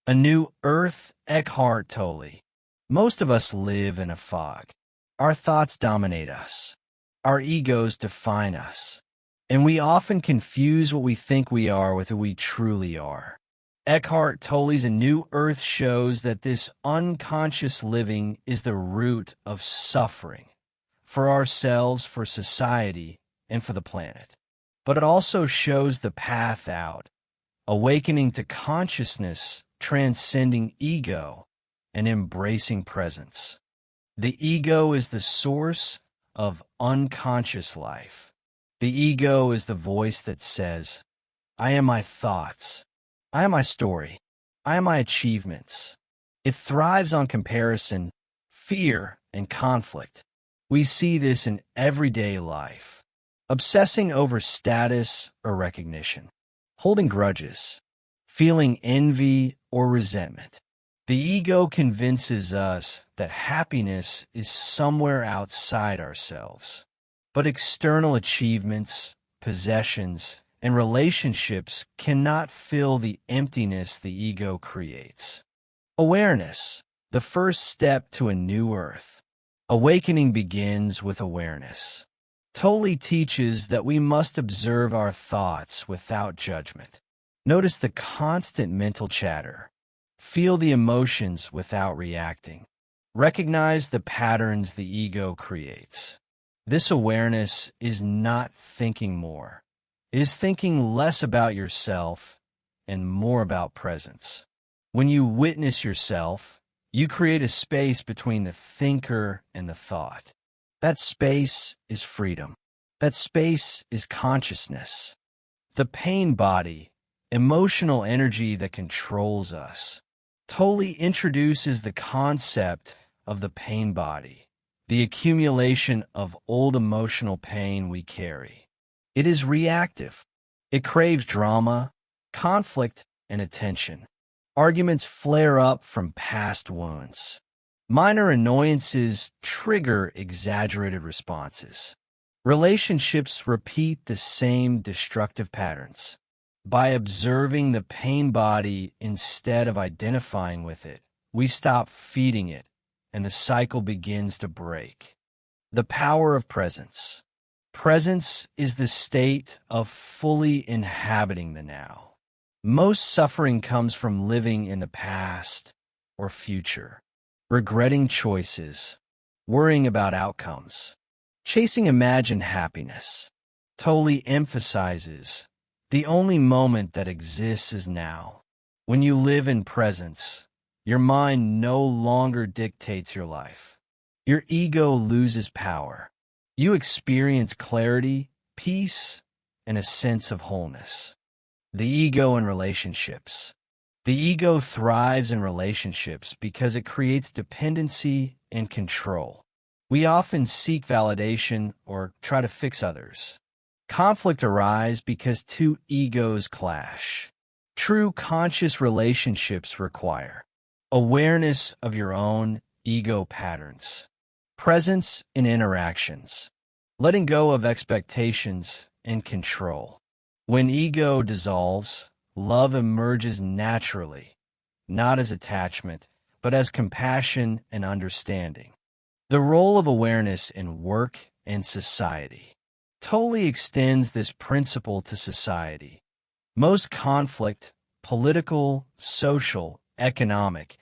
A new earth, Eckhart Tolle. Most of us live in a fog. Our thoughts dominate us. Our egos define us. And we often confuse what we think we are with who we truly are. Eckhart Tolle's A New Earth shows that this unconscious living is the root of suffering for ourselves, for society, and for the planet. But it also shows the path out, awakening to consciousness, transcending ego, and embracing presence. The ego is the source of unconscious life. The ego is the voice that says, I am my thoughts. I am my story. I am my achievements. It thrives on comparison, fear, and conflict. We see this in everyday life, obsessing over status or recognition, holding grudges, feeling envy or resentment. The ego convinces us that happiness is somewhere outside ourselves. But external achievements, possessions, and relationships cannot fill the emptiness the ego creates. Awareness, the first step to a new earth. Awakening begins with awareness. Tolle teaches that we must observe our thoughts without judgment. Notice the constant mental chatter. Feel the emotions without reacting. Recognize the patterns the ego creates. This awareness is not thinking more. It is thinking less about yourself and more about presence. When you witness yourself, you create a space between the thinker and the thought. That space is freedom. That space is consciousness. The pain body, emotional energy that controls us. Tolle introduces the concept of the pain body, the accumulation of old emotional pain we carry. It is reactive. It craves drama, conflict, and attention. Arguments flare up from past wounds. Minor annoyances trigger exaggerated responses. Relationships repeat the same destructive patterns. By observing the pain body instead of identifying with it, we stop feeding it, and the cycle begins to break. The power of presence. Presence is the state of fully inhabiting the now. Most suffering comes from living in the past or future, regretting choices, worrying about outcomes, chasing imagined happiness. Tolle emphasizes the only moment that exists is now. When you live in presence, your mind no longer dictates your life. Your ego loses power. You experience clarity, peace, and a sense of wholeness. The ego in relationships. The ego thrives in relationships because it creates dependency and control. We often seek validation or try to fix others. Conflict arises because two egos clash. True conscious relationships require awareness of your own ego patterns, presence in interactions, letting go of expectations and control. When ego dissolves, love emerges naturally, not as attachment, but as compassion and understanding. The role of awareness in work and society. Tolle extends this principle to society. Most conflict, political, social, economic,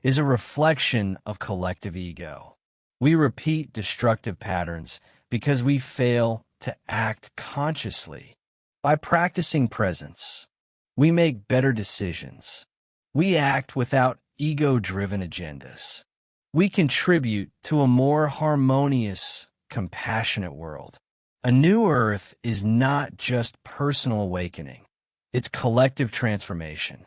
is a reflection of collective ego. We repeat destructive patterns because we fail to act consciously. By practicing presence, we make better decisions. We act without ego-driven agendas. We contribute to a more harmonious, compassionate world. A new earth is not just personal awakening. It's collective transformation.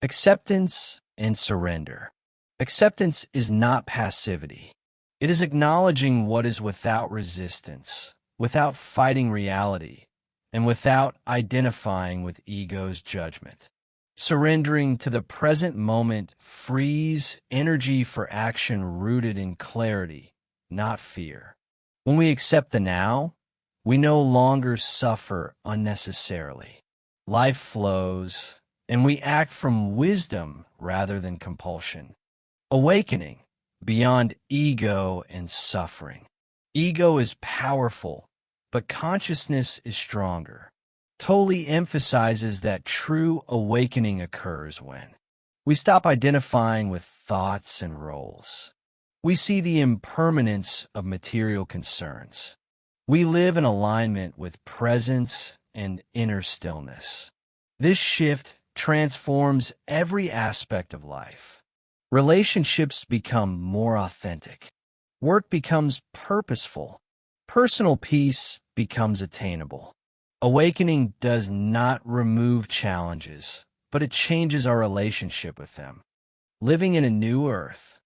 Acceptance and surrender. Acceptance is not passivity. It is acknowledging what is without resistance, without fighting reality, and without identifying with ego's judgment. Surrendering to the present moment frees energy for action rooted in clarity, not fear. When we accept the now, we no longer suffer unnecessarily. Life flows, and we act from wisdom rather than compulsion. Awakening beyond ego and suffering. Ego is powerful, but consciousness is stronger. Tolle emphasizes that true awakening occurs when we stop identifying with thoughts and roles. We see the impermanence of material concerns. We live in alignment with presence and inner stillness. This shift transforms every aspect of life. Relationships become more authentic. Work becomes purposeful. Personal peace becomes attainable. Awakening does not remove challenges, but it changes our relationship with them. Living in a new earth.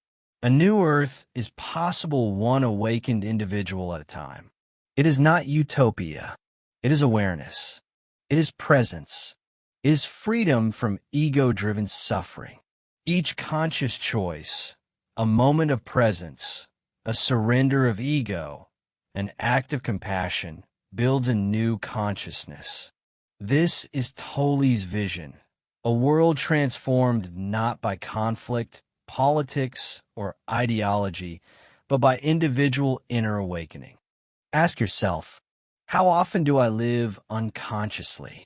A new earth is possible one awakened individual at a time. It is not utopia. It is awareness. It is presence. It is freedom from ego-driven suffering. Each conscious choice, a moment of presence, a surrender of ego, an act of compassion, builds a new consciousness. This is Tolle's vision, a world transformed not by conflict, politics, or ideology, but by individual inner awakening. Ask yourself, how often do I live unconsciously?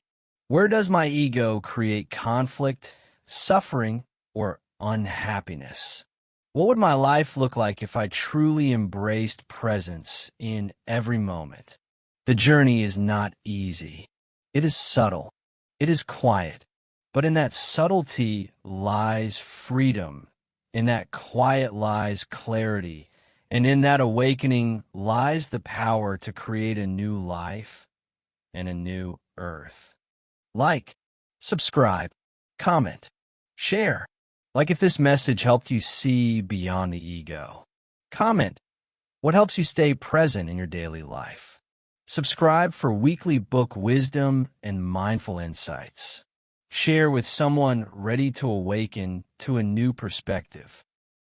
Where does my ego create conflict, suffering, or unhappiness? What would my life look like if I truly embraced presence in every moment? The journey is not easy. It is subtle. It is quiet. But in that subtlety lies freedom. In that quiet lies clarity. And in that awakening lies the power to create a new life and a new earth. Like, subscribe, comment, share. Like if this message helped you see beyond the ego. Comment what helps you stay present in your daily life. Subscribe for weekly book wisdom and mindful insights. Share with someone ready to awaken to a new perspective.